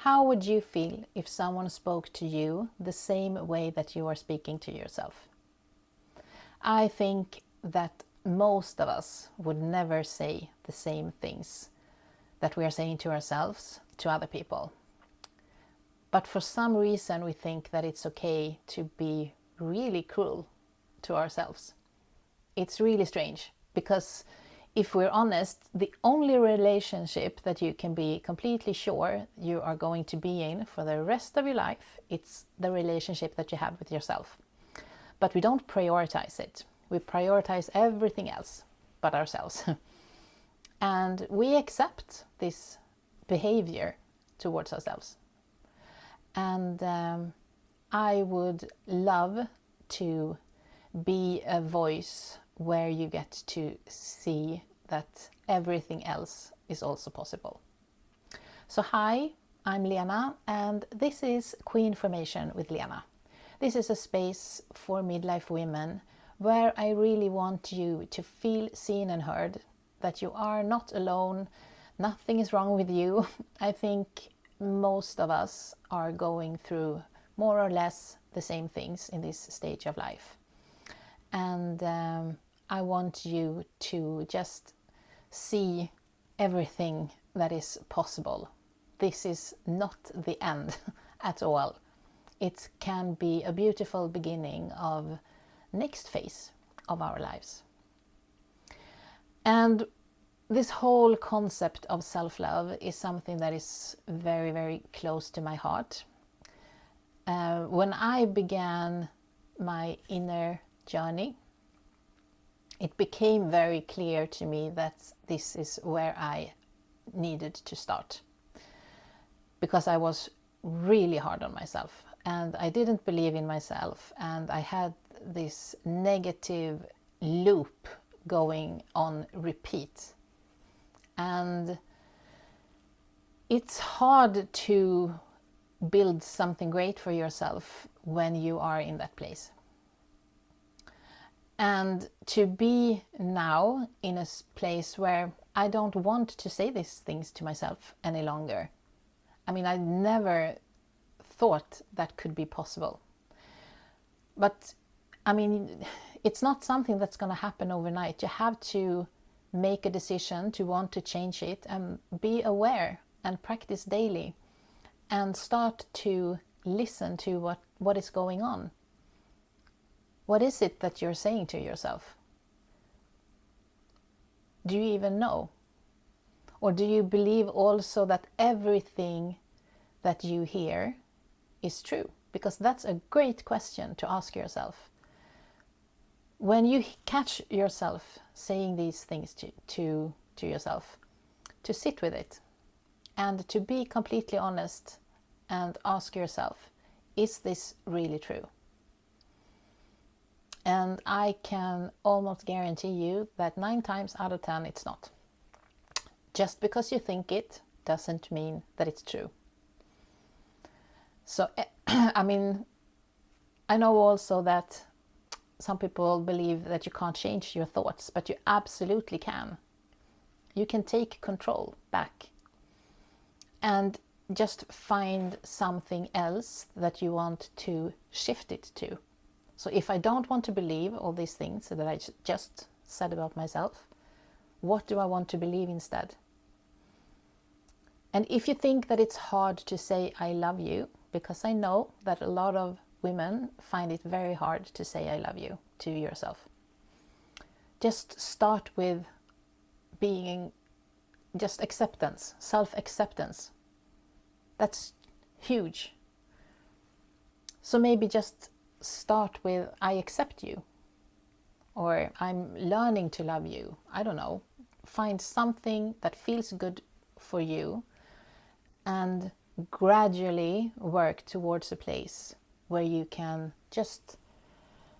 How would you feel if someone spoke to you the same way that you are speaking to yourself? I think that most of us would never say the same things that we are saying to ourselves to other people. But for some reason we think that it's okay to be really cruel to ourselves. It's really strange, because if we're honest, the only relationship that you can be completely sure you are going to be in for the rest of your life, it's the relationship that you have with yourself. But we don't prioritize it. We prioritize everything else but ourselves. And we accept this behavior towards ourselves. And I would love to be a voice where you get to see that everything else is also possible. So hi, I'm Lena, and this is Queen Formation with Lena. This is a space for midlife women where I really want you to feel seen and heard, that you are not alone, nothing is wrong with you. I think most of us are going through more or less the same things in this stage of life. And I want you to just see everything that is possible. This is not the end at all. It can be a beautiful beginning of next phase of our lives. And this whole concept of self-love is something that is very, very close to my heart. When I began my inner journey, it became very clear to me that this is where I needed to start. Because I was really hard on myself and I didn't believe in myself, and I had this negative loop going on repeat. And it's hard to build something great for yourself when you are in that place. And to be now in a place where I don't want to say these things to myself any longer. I mean, I never thought that could be possible. But I mean, it's not something that's going to happen overnight. You have to make a decision to want to change it and be aware and practice daily and start to listen to what is going on. What is it that you're saying to yourself? Do you even know? Or do you believe also that everything that you hear is true? Because that's a great question to ask yourself. When you catch yourself saying these things to yourself, to sit with it and to be completely honest and ask yourself, is this really true? And I can almost guarantee you that 9 times out of 10 it's not. Just because you think it doesn't mean that it's true. So, I mean, I know also that some people believe that you can't change your thoughts, but you absolutely can. You can take control back and just find something else that you want to shift it to. So if I don't want to believe all these things that I just said about myself, what do I want to believe instead? And if you think that it's hard to say I love you, because I know that a lot of women find it very hard to say I love you to yourself. Just start with being just acceptance, self-acceptance. That's huge. So maybe just start with I accept you, or I'm learning to love you. I don't know. Find something that feels good for you and gradually work towards a place where you can just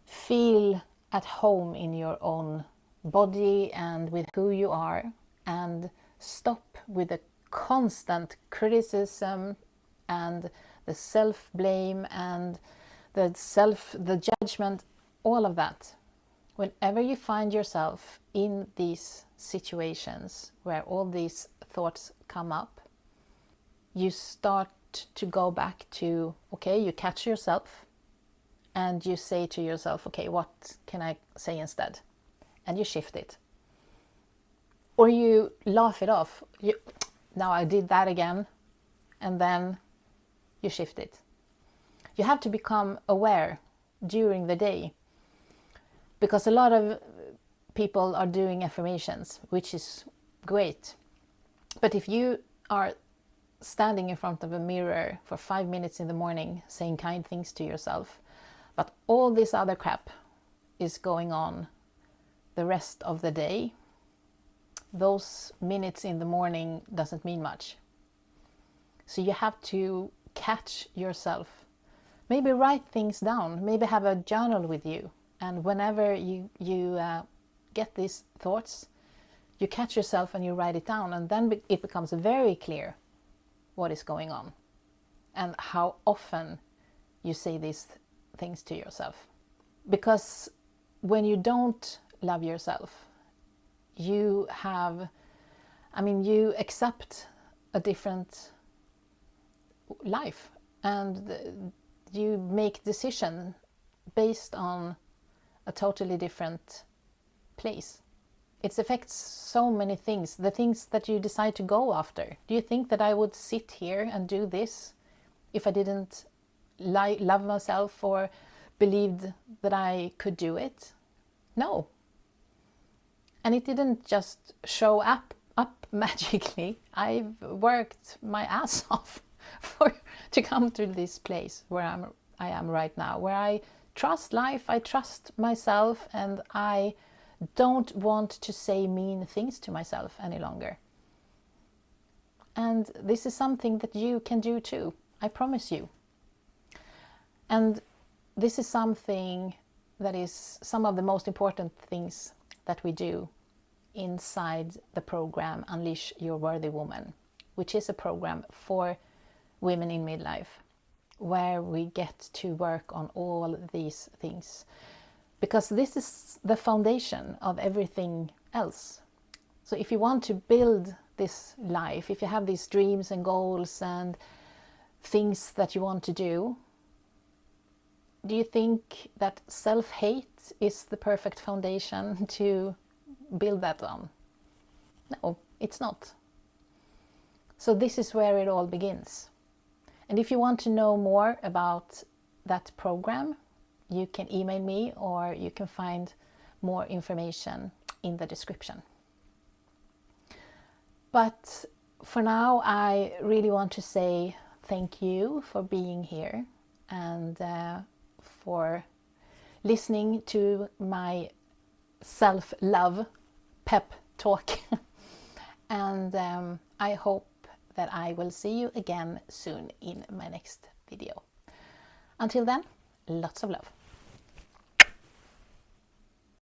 feel at home in your own body and with who you are, and stop with the constant criticism and the self-blame and the judgment, all of that. Whenever you find yourself in these situations where all these thoughts come up, you start want to go back to, okay, you catch yourself and you say to yourself, okay, what can I say instead? And you shift it. Or you laugh it off. Now I did that again. And then you shift it. You have to become aware during the day, because a lot of people are doing affirmations, which is great. But if you are standing in front of a mirror for 5 minutes in the morning saying kind things to yourself, but all this other crap is going on the rest of the day, those minutes in the morning doesn't mean much. So you have to catch yourself. Maybe write things down. Maybe have a journal with you. And whenever you get these thoughts, you catch yourself and you write it down. And then it becomes very clear what is going on and how often you say these things to yourself. Because when you don't love yourself, you accept a different life, and you make decisions based on a totally different place. It affects so many things, the things that you decide to go after. Do you think that I would sit here and do this if I didn't love myself or believed that I could do it? No. And it didn't just show up magically. I've worked my ass off to come to this place where I am right now, where I trust life, I trust myself, and I don't want to say mean things to myself any longer. And this is something that you can do too, I promise you. And this is something that is some of the most important things that we do inside the program Unleash Your Worthy Woman, which is a program for women in midlife, where we get to work on all these things. Because this is the foundation of everything else. So if you want to build this life, if you have these dreams and goals and things that you want to do you think that self-hate is the perfect foundation to build that on? No, it's not. So this is where it all begins. And if you want to know more about that program, you can email me or you can find more information in the description. But for now, I really want to say thank you for being here and for listening to my self-love pep talk. And I hope that I will see you again soon in my next video. Until then, lots of love.